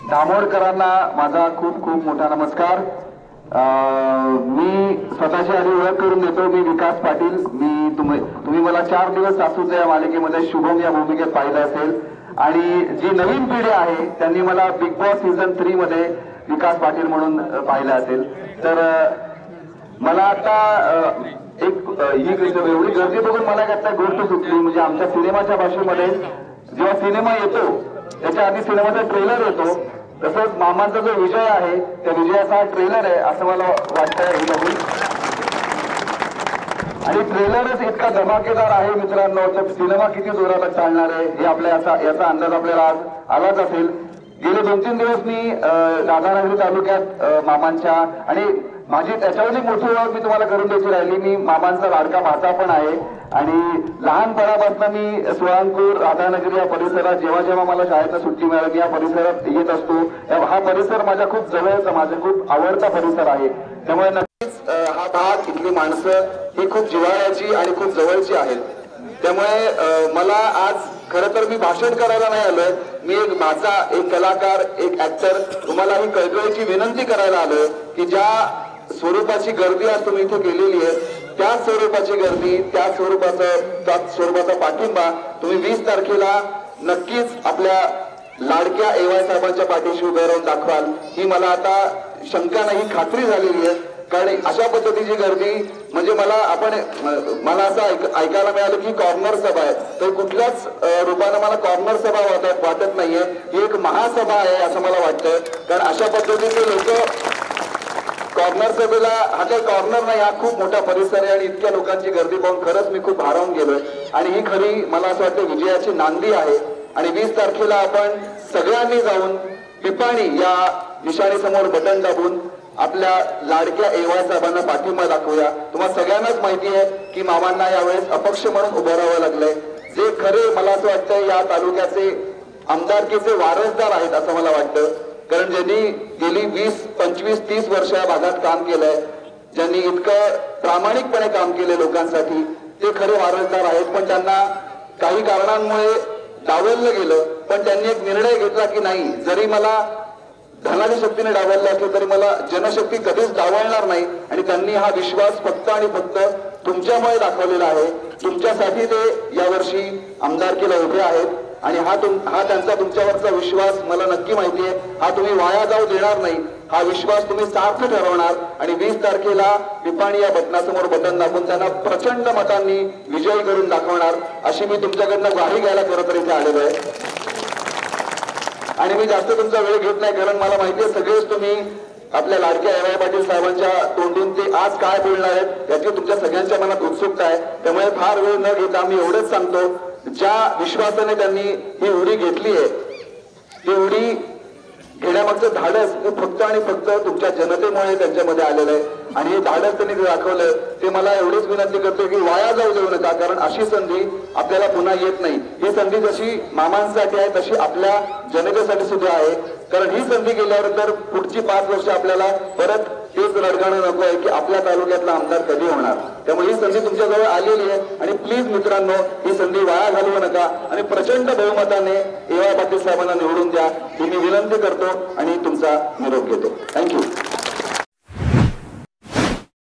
दामोडकरांना माझा खूप खूप मोठा नमस्कार। मी स्वतःची आधी ओळख करून देतो। मी विकास पाटील। तुम्ही मला 4 दिवस सासूच्या या मालिकेमध्ये शुभम या भूमिकेत पाहिलं असेल आणि जी नवीन पिढी आहे त्यांनी मला बिग बॉस सीझन 3 मध्ये विकास पाटील म्हणून पाहिलं असेल। तर मला आता ही एवढी गर्दी बघून मला एक गोष्ट सुचली, म्हणजे आमच्या सिनेमाच्या भाषेमध्ये जेव्हा सिनेमा येतो त्याच्या आधी सिनेमाचा ट्रेलर येतो, तसंच मामांचा जो विजय आहे त्या विजयाचा हा ट्रेलर आहे असं मला वाटतंय हे बघून। आणि ट्रेलरच इतका धमाकेदार आहे मित्रांनो, तर सिनेमा किती जोरात चालणार आहे हे याचा अंदाज आपल्याला आज आलाच असेल। गेले 2-3 दिवस मी राधानगरी तालुक्यात मामांच्या आणि माझी त्याच्यावर मोठी ओळख मी तुम्हाला करून द्यायची राहिली। मी मामांचा लाडका भाचा पण आहे आणि लहानपणापासून मी सोळांकूर राधानगरी या परिसरात जेव्हा जेव्हा मला शाळेत सुट्टी मिळाली या परिसरात येत असतो। हा परिसर माझ्या खूप जवळचा, माझा खूप आवडता परिसर आहे। त्यामुळे नक्कीच हा भाग, इथली माणसं ही खूप जिव्हाळ्याची आणि खूप जवळची आहेत। त्यामुळे मला आज खरं तर मी भाषण करायला नाही आलोय, मी एक भाचा, एक कलाकार, एक ऍक्टर तुम्हाला ही कळकळीची विनंती करायला आलोय की ज्या स्वरूपाची गर्दी आज तुम्ही इथे केलेली आहे त्याच स्वरूपाची गर्दी, त्याच स्वरूपाचा पाठिंबा तुम्ही 20 तारखेला नक्कीच आपल्या लाडक्या AY साहेबांच्या पाठीशी उभे राहून दाखवाल ही मला आता शंका नाही, खात्री झालेली आहे। कारण अशा पद्धतीची गर्दी म्हणजे मला असं ऐकायला मिळालं की कॉर्नर सभा आहे, तर कुठल्याच रूपानं मला कॉर्नर सभा वाटत नाहीये, ही एक महासभा आहे असं मला वाटतं। कारण अशा पद्धतीचे लोक कॉर्नर सभेला, हा काही कॉर्नर नाही, हा खूप मोठा परिसर आहे आणि इतक्या लोकांची गर्दी पाहून खरंच मी खूप भारावून गेलोय आणि ही खरी मला असं वाटतं विजयाची नांदी आहे। आणि 20 तारखेला आपण सगळ्यांनी जाऊन पिपाणी या निशाणीसमोर बटन दाबून आपल्या लाडक्या AY साहेबांना पाठिंबा दाखवूया। तुम्हाला सगळ्यांनाच माहिती आहे की मामांना यावेळेस अपक्ष म्हणून उभं राहावं लागलंय, जे खरे मला असं वाटतं या तालुक्याचे आमदारकीचे वारसदार आहेत असं मला वाटतं। कारण ज्यांनी गेली 20, 25, 30 वर्ष या भागात काम केलंय, ज्यांनी इतकं प्रामाणिकपणे काम केले लोकांसाठी, ते खरे वारसदार आहेत। पण त्यांना काही कारणांमुळे डावललं गेलं, पण त्यांनी एक निर्णय घेतला की नाही, जरी मला धनाच्या शक्तीने डावललं असलं तरी मला जनशक्ती कधीच डावलणार नाही। आणि त्यांनी हा विश्वास फक्त आणि फक्त तुमच्यामुळे दाखवलेला आहे। तुमच्यासाठी ते यावर्षी आमदारकीला उभे आहेत आणि हा त्यांचा तुमच्यावरचा विश्वास मला नक्की माहिती आहे, हा तुम्ही वाया जाऊ देणार नाही। हा विश्वास तुम्ही सार्थ ठरवणार आणि 20 तारखेला पिपाणी या बटनासमोर बटन दाबून त्यांना प्रचंड मतांनी विजयी करून दाखवणार अशी मी तुमच्याकडनं ग्वाही घ्यायला खरं तर इथे आलेलो आहे। आणि मी जास्त तुमचा वेळ घेत नाही, कारण मला माहिती आहे सगळेच तुम्ही आपल्या लाडक्या AY पाटील साहेबांच्या तोंडून ते आज काय बोलणार आहेत याची तुमच्या सगळ्यांच्या मनात उत्सुकता आहे। त्यामुळे फार वेळ न घेता मी एवढंच सांगतो, ज्या विश्वासाने त्यांनी ही उडी घेतली आहे ती उडी घेण्यामागचं धाडस हे फक्त आणि फक्त तुमच्या जनतेमुळे त्यांच्यामध्ये आलेलं आहे आणि हे धाडस त्यांनी दाखवलं। ते मला एवढीच विनंती करतो की वाया जाऊ देऊ नका, कारण अशी संधी आपल्याला पुन्हा येत नाही। ही संधी जशी मामांसाठी आहे तशी आपल्या जनतेसाठी सुद्धा आहे, कारण ही संधी गेल्यावर तर पुढची 5 वर्ष आपल्याला परत तेच रडगाणं नको आहे की आपल्या तालुक्यातला आमदार कधी होणार। त्यामुळे ही संधी तुमच्याजवळ आलेली आहे आणि प्लीज मित्रांनो, ही संधी वाया घालवू नका आणि प्रचंड बहुमताने AY पाटील साहेबांना निवडून द्या ही मी विनंती करतो आणि तुमचा निरोप घेतो। थँक्यू।